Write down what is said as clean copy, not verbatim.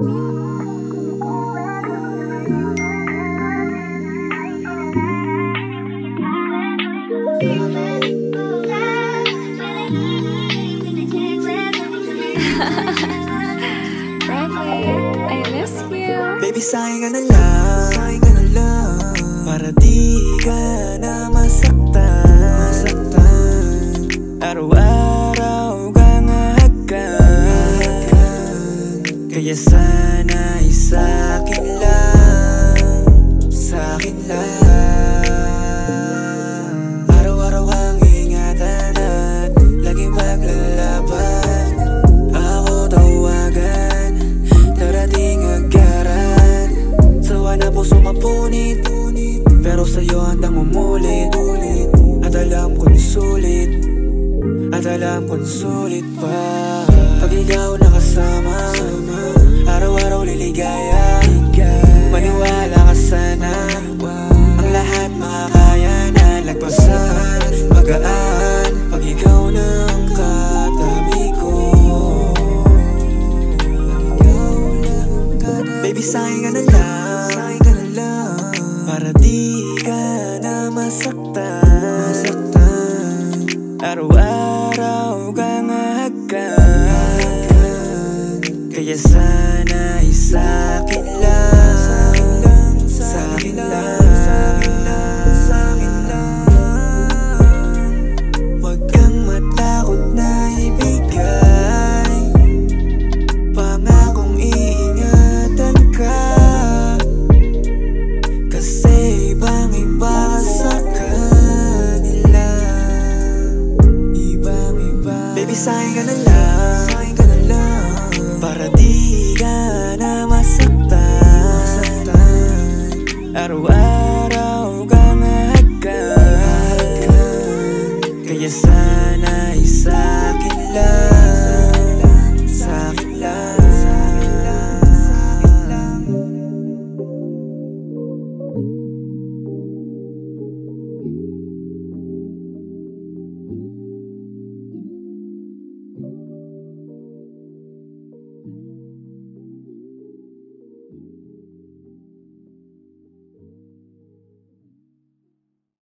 I miss you. Baby, sayang ka na lang, para di ka na masaktan. Araw-araw kang hahagan, kaya sana ay sa'kin lang, sa'kin lang. Araw-araw kang ingatan at laging maglalaban. Ako tawagan, darating agaran. Sawa na puso mapunit, pero sa'yo handang umulit. At alam kong sulit, at alam kong sulit pa. Pag ikaw nakasama, araw-araw liligaya. Maniwala ka sana, ang lahat makakaya na lagpasan. Magaan, pag ikaw nang katabi ko. Baby, sayang ka na lang, para di ka na masaktan. Araw-araw kang hahagan, kaya sana ay sa'kin lang, sa'kin lang. Huwag kang matakot na ibigay, pangakong iingatan ka. Kasi ibang-iba sa kanila, ibang-iba. Baby, sayang ka na lang, para di ka na masaktan. Araw-araw kang hahagan, kaya sana